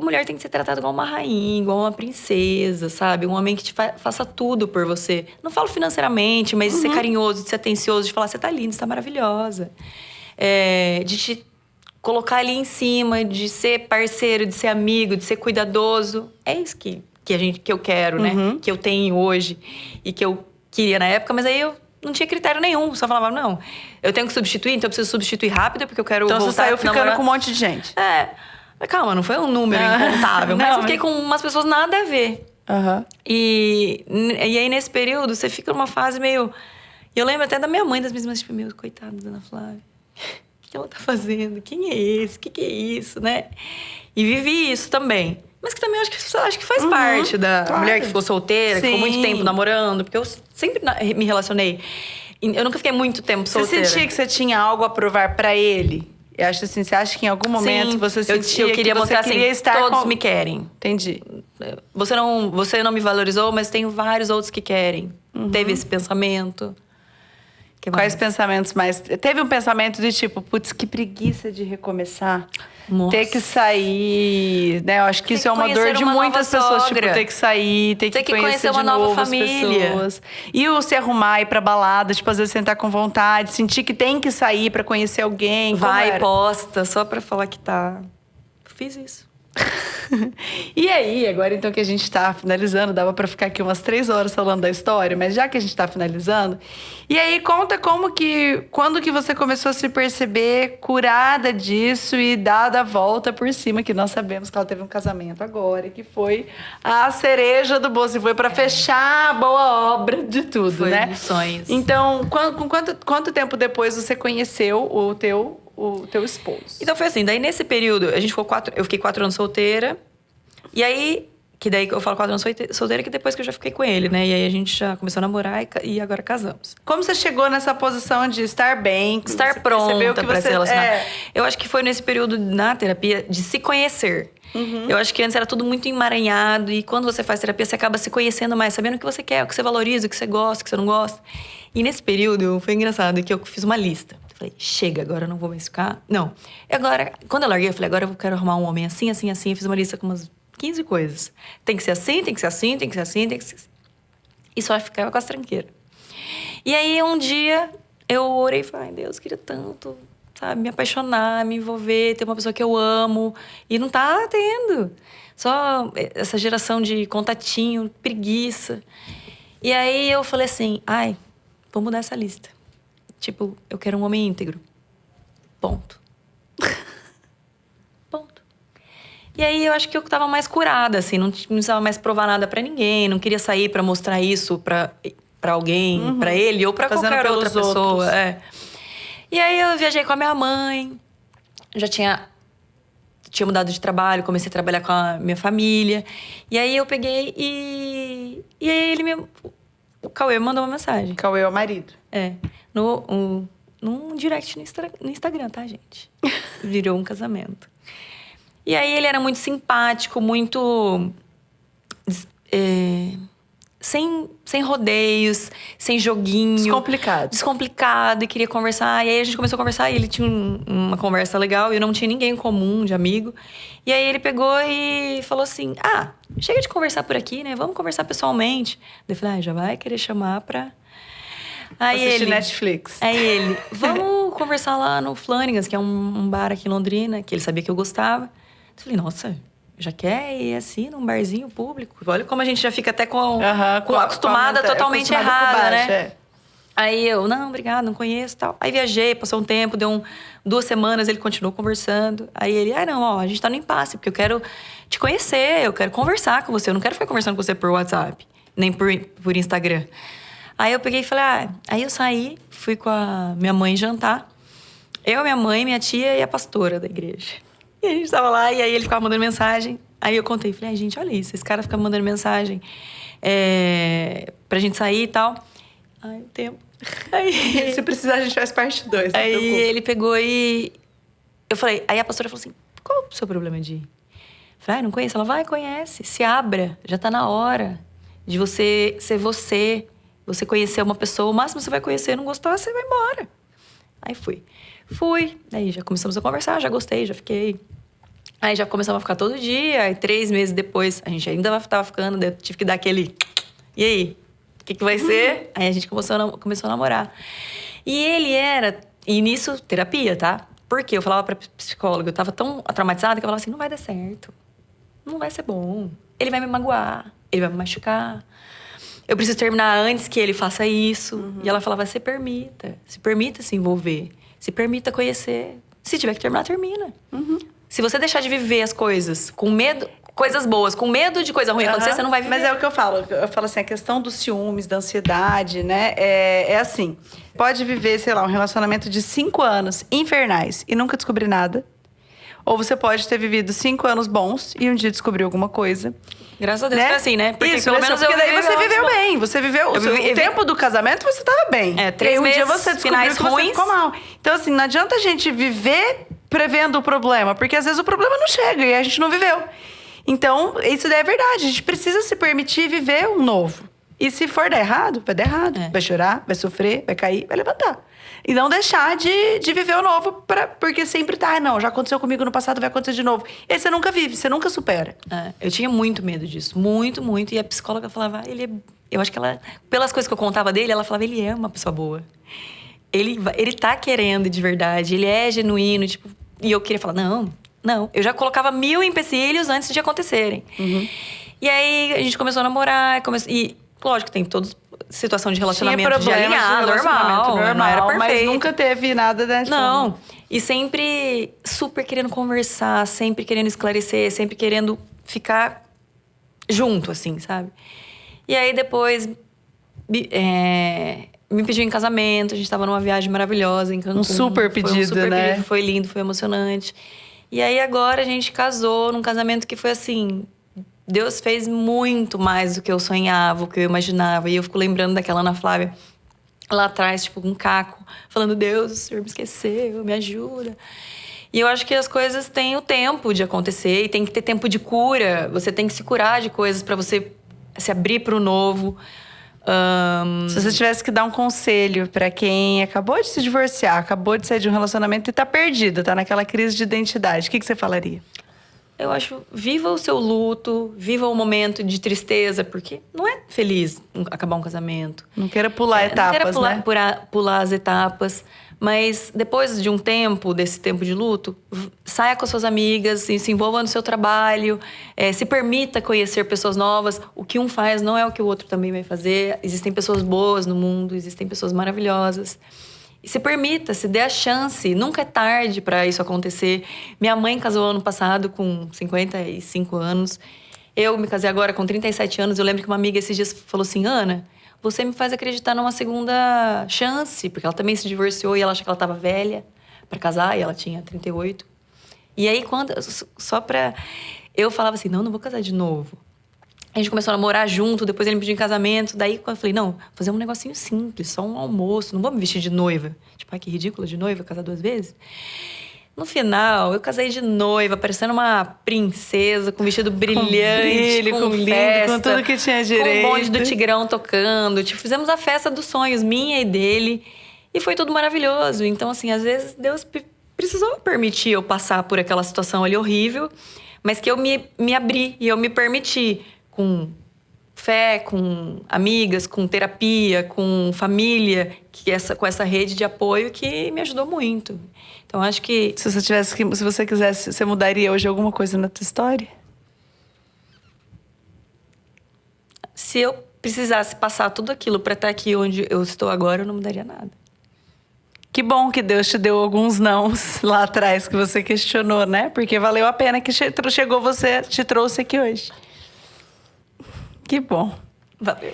Mulher tem que ser tratada igual uma rainha, igual uma princesa, sabe? Um homem que te faça tudo por você. Não falo financeiramente, mas de ser carinhoso, de ser atencioso, de falar, você tá linda, você tá maravilhosa. De te colocar ali em cima, de ser parceiro, de ser amigo, de ser cuidadoso. É isso que eu quero, né? Que eu tenho hoje e que eu queria na época, mas aí eu não tinha critério nenhum. Só falava, não, eu tenho que substituir, então eu preciso substituir rápido, porque eu quero voltar. Então você saiu ficando com um monte de gente. Calma, não foi um número incontável, mas eu fiquei com umas pessoas nada a ver. E aí, nesse período, você fica numa fase meio... E eu lembro até da minha mãe, das minhas irmãs, tipo, meu, coitada da Ana Flávia. O que ela tá fazendo? Quem é esse? O que é isso, né? E vivi isso também. Mas que também acho que faz parte da mulher que ficou solteira, que ficou muito tempo namorando. Porque eu sempre me relacionei. Eu nunca fiquei muito tempo solteira. Você sentia que você tinha algo a provar pra ele? Eu acho assim, você acha que em algum momento você sentia eu queria que mostrar você queria assim, estar todos com... me querem. Entendi. Você não me valorizou, mas tenho vários outros que querem. Teve esse pensamento. Quais pensamentos mais... Teve um pensamento de tipo, putz, que preguiça de recomeçar. Nossa. Ter que sair, né? Eu acho que isso é uma dor de muitas pessoas. Tipo, ter que sair, ter que conhecer uma de nova novo família. As pessoas. E o se arrumar, ir pra balada, tipo, às vezes sentar com vontade, sentir que tem que sair pra conhecer alguém. Vai, posta, só pra falar que tá... Fiz isso. E aí, agora então que a gente tá finalizando, dava pra ficar aqui umas 3 horas falando da história, mas já que a gente tá finalizando, e aí conta quando que você começou a se perceber curada disso e dada a volta por cima, que nós sabemos que ela teve um casamento agora, que foi a cereja do bolo, e foi pra fechar a boa obra de tudo, foi né? Foi sonhos. Então, quanto tempo depois você conheceu o teu esposo? Então foi assim, daí nesse período, eu fiquei 4 anos solteira. E aí, Que daí eu falo 4 anos solteira, que depois que eu já fiquei com ele, né? E aí a gente já começou a namorar e agora casamos. Como você chegou nessa posição de estar bem? Estar você percebeu pronta pra se relacionar. É. Eu acho que foi nesse período na terapia de se conhecer. Eu acho que antes era tudo muito emaranhado. E quando você faz terapia, você acaba se conhecendo mais. Sabendo o que você quer, o que você valoriza, o que você gosta, o que você não gosta. E nesse período, foi engraçado que eu fiz uma lista. Falei, chega, agora eu não vou mais ficar. Não. E agora, quando eu larguei, eu falei, agora eu quero arrumar um homem assim, assim, assim. Eu fiz uma lista com umas 15 coisas. Tem que ser assim, tem que ser assim, tem que ser assim, tem que ser assim. E só ficava com as tranqueiras. E aí, um dia, eu orei e falei, ai, Deus, queria tanto, sabe? Me apaixonar, me envolver, ter uma pessoa que eu amo. E não tá tendo. Só essa geração de contatinho, preguiça. E aí, eu falei assim, ai, vou mudar essa lista. Tipo, eu quero um homem íntegro. Ponto. Ponto. E aí, eu acho que eu tava mais curada, assim. Não precisava mais provar nada pra ninguém. Não queria sair pra mostrar isso pra alguém, pra ele ou pra qualquer outra pessoa. É. E aí, eu viajei com a minha mãe. Já tinha mudado de trabalho. Comecei a trabalhar com a minha família. E aí, eu peguei e aí, o Cauê me mandou uma mensagem. Cauê é o marido. É. Num direct no Instagram, tá, gente? Virou um casamento. E aí ele era muito simpático, muito... sem rodeios, sem joguinho. Descomplicado, e queria conversar. E aí a gente começou a conversar e ele tinha uma conversa legal. E eu não tinha ninguém em comum de amigo. E aí ele pegou e falou assim, chega de conversar por aqui, né? Vamos conversar pessoalmente. Daí eu falei, já vai querer chamar pra... Aí assistir Netflix. Aí ele, vamos conversar lá no Flanagan's, que é um bar aqui em Londrina, que ele sabia que eu gostava. Eu falei, nossa, já quer ir assim, num barzinho público? Olha como a gente já fica até acostumada totalmente errada, né? É. Aí eu, não, obrigada, não conheço e tal. Aí viajei, passou um tempo, deu 2 semanas, ele continuou conversando. Aí ele, não, a gente tá no impasse, porque eu quero te conhecer, eu quero conversar com você. Eu não quero ficar conversando com você por WhatsApp, nem por Instagram. Aí eu peguei e falei, aí eu saí, fui com a minha mãe jantar. Eu, minha mãe, minha tia e a pastora da igreja. E a gente tava lá, e aí ele ficava mandando mensagem. Aí eu contei, falei, gente, olha isso, esse cara fica mandando mensagem pra gente sair e tal. Ai, o tempo. Aí, se precisar, a gente faz parte 2. Aí ele pegou e... Eu falei, aí a pastora falou assim, qual o seu problema de ir? Eu falei, não conheço. Ela, vai, conhece, se abra, já tá na hora de você ser você. Você conhecer uma pessoa, o máximo que você vai conhecer, não gostou, você vai embora. Aí fui. Aí já começamos a conversar, já gostei, já fiquei. Aí já começamos a ficar todo dia. Aí 3 meses depois, a gente ainda tava ficando, daí eu tive que dar aquele... E aí? O que vai ser? Aí a gente começou a namorar. E ele era... E nisso, terapia, tá? Porque eu falava pra psicóloga, eu tava tão traumatizada que eu falava assim, não vai dar certo. Não vai ser bom. Ele vai me magoar, ele vai me machucar. Eu preciso terminar antes que ele faça isso. E ela falava, se permita se envolver. Se permita conhecer. Se tiver que terminar, termina. Se você deixar de viver as coisas com medo, coisas boas, com medo de coisa ruim acontecer, você não vai viver. Mas é o que eu falo. Eu falo assim, a questão dos ciúmes, da ansiedade, né? É assim, pode viver, sei lá, um relacionamento de 5 anos infernais e nunca descobrir nada. Ou você pode ter vivido 5 anos bons e um dia descobrir alguma coisa. Graças a Deus foi assim, né? Porque pelo menos porque daí você viveu bem. Você viveu... O tempo do casamento, você tava bem. 3 meses, dia você descobriu que você ficou mal. Então, assim, não adianta a gente viver prevendo o problema. Porque, às vezes, o problema não chega e a gente não viveu. Então, isso daí é verdade. A gente precisa se permitir viver um novo. E se for dar errado, vai dar errado. Vai chorar, vai sofrer, vai cair, vai levantar. E não deixar de viver o novo, porque sempre tá, não, já aconteceu comigo no passado, vai acontecer de novo. E aí você nunca vive, você nunca supera. Eu tinha muito medo disso, muito, muito. E a psicóloga falava, eu acho que ela, pelas coisas que eu contava dele, ela falava, ele é uma pessoa boa. Ele tá querendo de verdade, ele é genuíno, tipo... E eu queria falar, não. Eu já colocava 1000 empecilhos antes de acontecerem. E aí, a gente começou a namorar, e lógico, tem todos... situação de relacionamento de alinhar, normal, não era perfeito. Mas nunca teve nada dessa. Não. E sempre super querendo conversar, sempre querendo esclarecer, sempre querendo ficar junto, assim, sabe? E aí depois me pediu em casamento, a gente tava numa viagem maravilhosa em Cancún. Um super pedido, né? Pedido, foi lindo, foi emocionante. E aí agora a gente casou num casamento que foi assim... Deus fez muito mais do que eu sonhava, o que eu imaginava. E eu fico lembrando daquela Ana Flávia lá atrás, tipo, com um caco, falando: Deus, o Senhor me esqueceu, me ajuda. E eu acho que as coisas têm o tempo de acontecer e tem que ter tempo de cura. Você tem que se curar de coisas para você se abrir para o novo. Se você tivesse que dar um conselho para quem acabou de se divorciar, acabou de sair de um relacionamento e tá perdido, tá naquela crise de identidade, o que você falaria? Eu acho, viva o seu luto, viva o momento de tristeza, porque não é feliz acabar um casamento. Não queira pular etapas, não queira né? pular as etapas. Mas depois de um tempo, desse tempo de luto, saia com as suas amigas, se envolva no seu trabalho, se permita conhecer pessoas novas. O que um faz não é o que o outro também vai fazer. Existem pessoas boas no mundo, existem pessoas maravilhosas. E se permita, se dê a chance. Nunca é tarde para isso acontecer. Minha mãe casou ano passado com 55 anos. Eu me casei agora com 37 anos. Eu lembro que uma amiga esses dias falou assim: Ana, você me faz acreditar numa segunda chance. Porque ela também se divorciou e ela acha que ela estava velha para casar. E ela tinha 38. E aí, só pra... Eu falava assim: não vou casar de novo. A gente começou a namorar junto, depois ele me pediu em casamento. Daí, quando eu falei: não, vou fazer um negocinho simples, só um almoço. Não vou me vestir de noiva. Tipo, ai, que ridícula de noiva, casar 2 vezes. No final, eu casei de noiva, parecendo uma princesa, com vestido brilhante, com lindo, festa, com tudo que tinha direito. Com o bonde do Tigrão tocando. Tipo, fizemos a festa dos sonhos, minha e dele. E foi tudo maravilhoso. Então, assim, às vezes Deus precisou permitir eu passar por aquela situação ali horrível, mas que eu me abri e eu me permiti, com fé, com amigas, com terapia, com família, com essa rede de apoio que me ajudou muito. Então, acho que... Se você quisesse, você mudaria hoje alguma coisa na tua história? Se eu precisasse passar tudo aquilo para estar aqui onde eu estou agora, eu não mudaria nada. Que bom que Deus te deu alguns nãos lá atrás que você questionou, né? Porque valeu a pena que chegou você, te trouxe aqui hoje. Que bom. Valeu.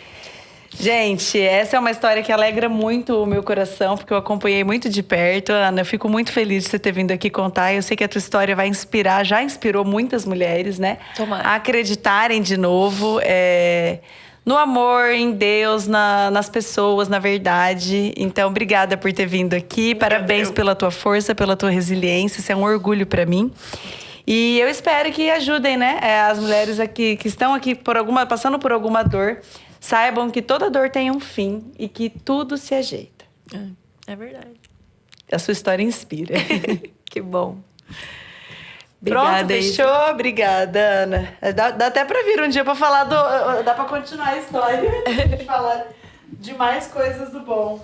Gente, essa é uma história que alegra muito o meu coração, porque eu acompanhei muito de perto. Ana, eu fico muito feliz de você ter vindo aqui contar. Eu sei que a tua história vai inspirar, já inspirou muitas mulheres, né? Tomara. A acreditarem de novo no amor, em Deus, nas pessoas, na verdade. Então, obrigada por ter vindo aqui. Parabéns pela tua força, pela tua resiliência. Isso é um orgulho para mim. E eu espero que ajudem, né? As mulheres aqui que estão aqui passando por alguma dor, saibam que toda dor tem um fim e que tudo se ajeita. É verdade. A sua história inspira. Que bom. Pronto, Obrigada, fechou? Obrigada, Ana. Dá até pra vir um dia pra falar dá pra continuar a história. Falar de mais coisas do bom.